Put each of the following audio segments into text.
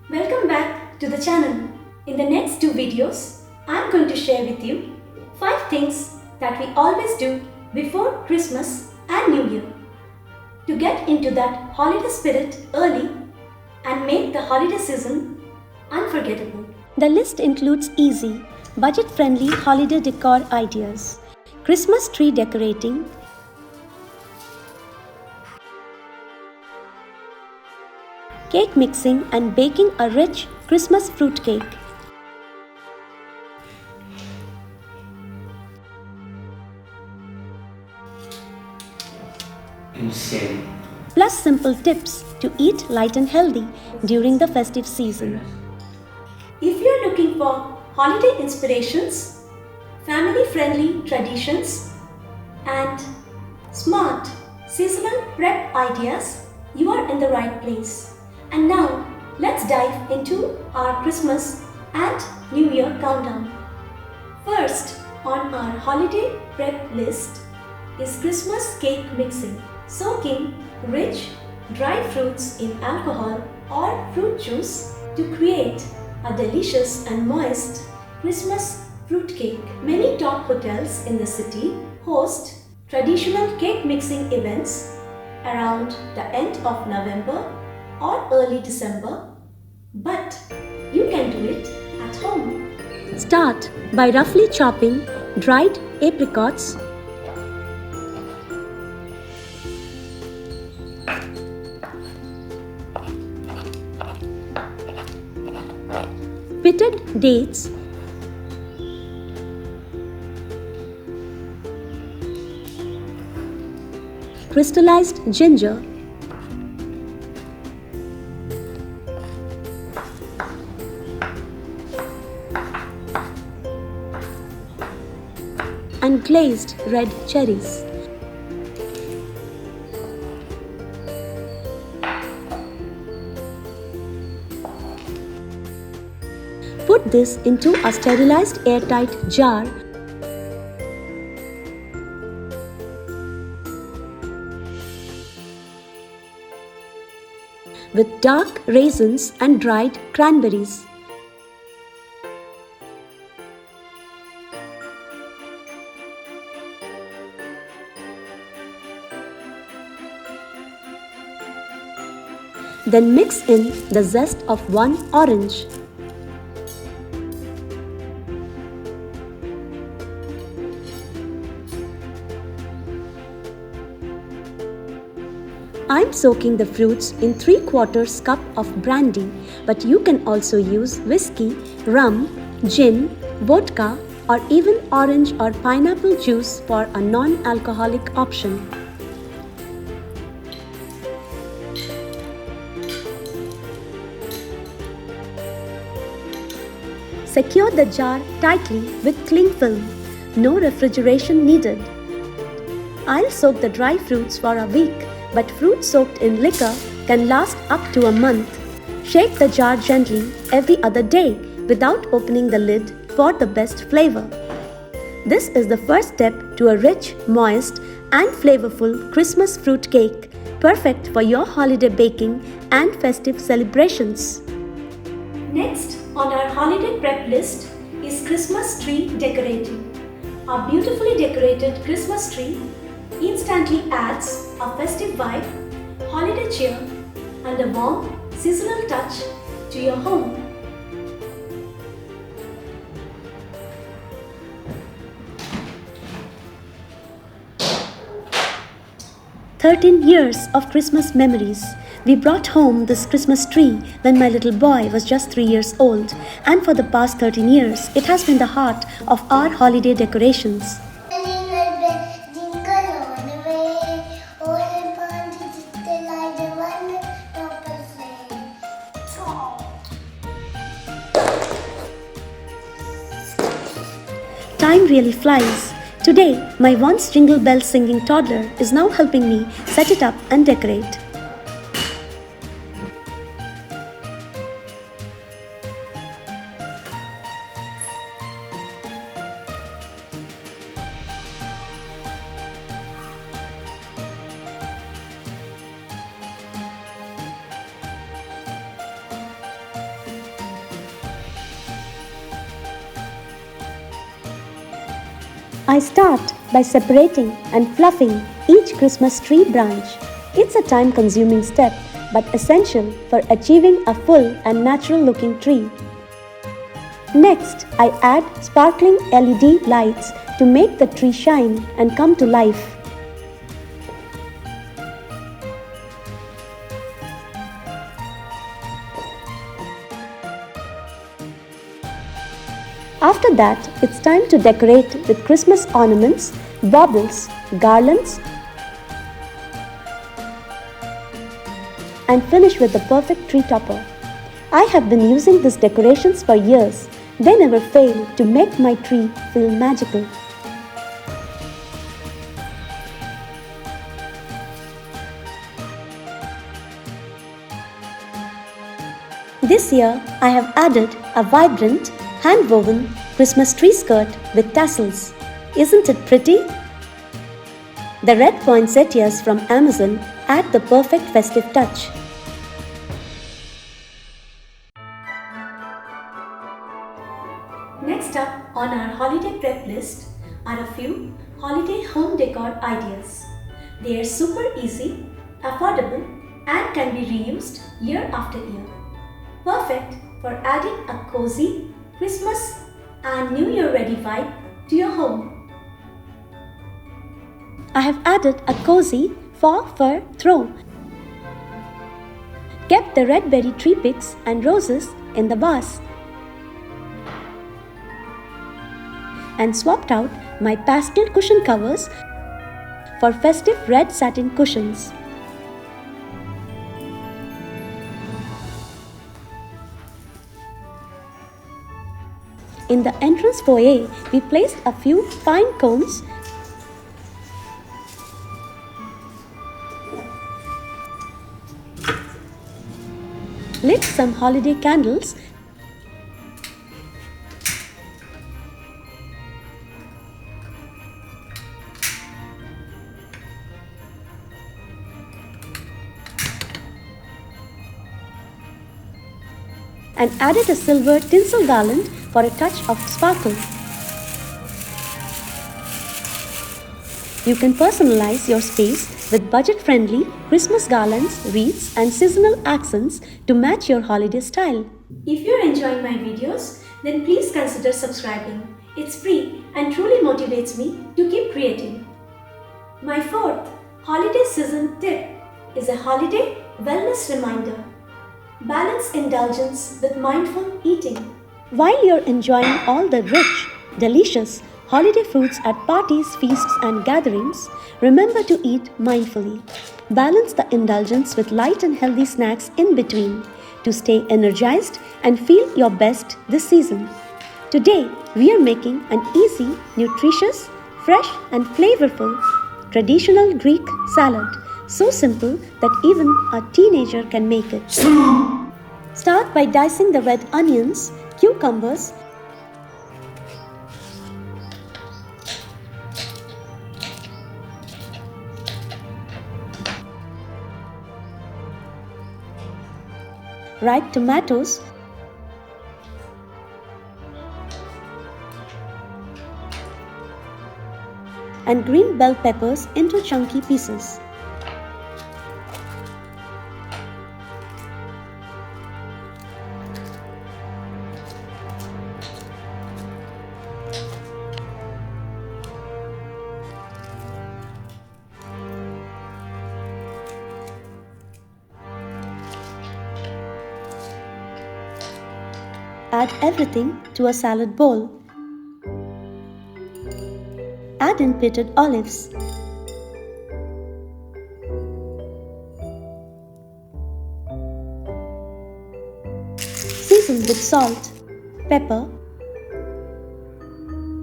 Welcome back to the channel. In the next two videos, I'm going to share with you 5 things that we always do before Christmas and New Year to get into that holiday spirit early and make the holiday season unforgettable. The list includes easy, budget-friendly holiday decor ideas, Christmas tree decorating, cake mixing and baking a rich Christmas fruit cake, Insane. plus simple tips to eat light and healthy during the festive season. If you're looking for holiday inspirations, family-friendly traditions, and smart seasonal prep ideas, you are in the right place. And now, let's dive into our Christmas and New Year countdown. First, on our holiday prep list is Christmas cake mixing. Soaking rich, dry fruits in alcohol or fruit juice to create a delicious and moist Christmas fruit cake. Many top hotels in the city host traditional cake mixing events around the end of November or early December, but you can do it at home. Start by roughly chopping dried apricots, pitted dates, crystallized ginger, and glazed red cherries. Put this into a sterilized airtight jar with dark raisins and dried cranberries. Then mix in the zest of one orange. I'm soaking the fruits in 3/4 cup of brandy, but you can also use whiskey, rum, gin, vodka, or even orange or pineapple juice for a non-alcoholic option. Secure the jar tightly with cling film. No refrigeration needed. I'll soak the dry fruits for a week, but fruit soaked in liquor can last up to a month. Shake the jar gently every other day without opening the lid for the best flavor. This is the first step to a rich, moist, and flavorful Christmas fruit cake, perfect for your holiday baking and festive celebrations. Next on our holiday prep list is Christmas tree decorating. Our beautifully decorated Christmas tree instantly adds a festive vibe, holiday cheer, and a warm, seasonal touch to your home. "13 years of Christmas memories. We brought home this Christmas tree when my little boy was just 3 years old, and for the past 13 years, it has been the heart of our holiday decorations. Time really flies. Today, my once jingle bell singing toddler is now helping me set it up and decorate. I start by separating and fluffing each Christmas tree branch. It's a time-consuming step, but essential for achieving a full and natural-looking tree. Next, I add sparkling LED lights to make the tree shine and come to life. After that, it's time to decorate with Christmas ornaments, baubles, garlands, and finish with the perfect tree topper. I have been using these decorations for years. They never fail to make my tree feel magical. This year, I have added a vibrant, hand-woven Christmas tree skirt with tassels. Isn't it pretty? The red poinsettias from Amazon add the perfect festive touch. Next up on our holiday prep list are a few holiday home decor ideas. They are super easy, affordable, and can be reused year after year. Perfect for adding a cozy Christmas and New Year ready vibe to your home. I have added a cozy faux fur throw. Kept the red berry tree picks and roses in the vase. And swapped out my pastel cushion covers for festive red satin cushions. In the entrance foyer, we placed a few pine cones lit some holiday candles and added a silver tinsel garland for a touch of sparkle. You can personalize your space with budget-friendly Christmas garlands, wreaths, and seasonal accents to match your holiday style. If you're enjoying my videos, then please consider subscribing. It's free and truly motivates me to keep creating. My fourth holiday season tip is a holiday wellness reminder. Balance indulgence with mindful eating. While you're enjoying all the rich, delicious holiday foods at parties, feasts, and gatherings, remember to eat mindfully. Balance the indulgence with light and healthy snacks in between to stay energized and feel your best this season. Today, we are making an easy, nutritious, fresh, and flavorful traditional Greek salad. So simple that even a teenager can make it. Start by dicing the red onions, cucumbers, ripe tomatoes, and green bell peppers into chunky pieces. Add everything to a salad bowl. Add in pitted olives. Season with salt, pepper,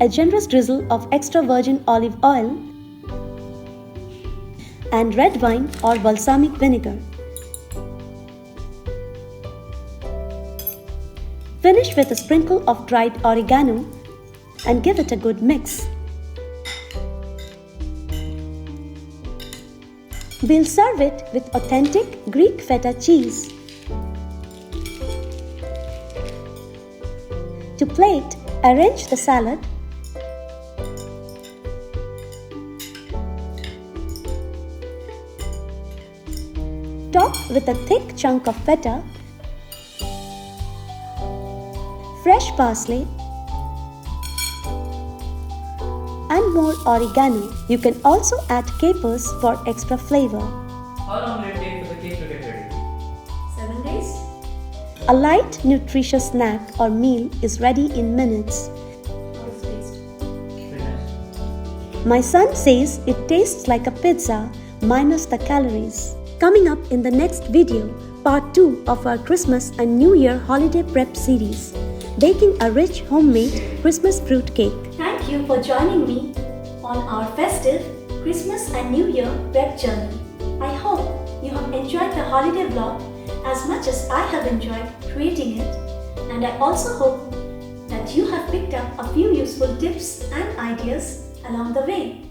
a generous drizzle of extra virgin olive oil, and red wine or balsamic vinegar. Finish with a sprinkle of dried oregano and give it a good mix. We'll serve it with authentic Greek feta cheese. To plate, arrange the salad Top with a thick chunk of feta, fresh parsley, and more oregano. You can also add capers for extra flavor. How long will it take for the cake to get ready? 7 days. A light, nutritious snack or meal is ready in minutes. My son says it tastes like a pizza minus the calories. Coming up in the next video, part 2 of our Christmas and New Year holiday prep series, baking a rich homemade Christmas fruit cake. Thank you for joining me on our festive Christmas and New Year prep journey. I hope you have enjoyed the holiday vlog as much as I have enjoyed creating it, and I also hope that you have picked up a few useful tips and ideas along the way.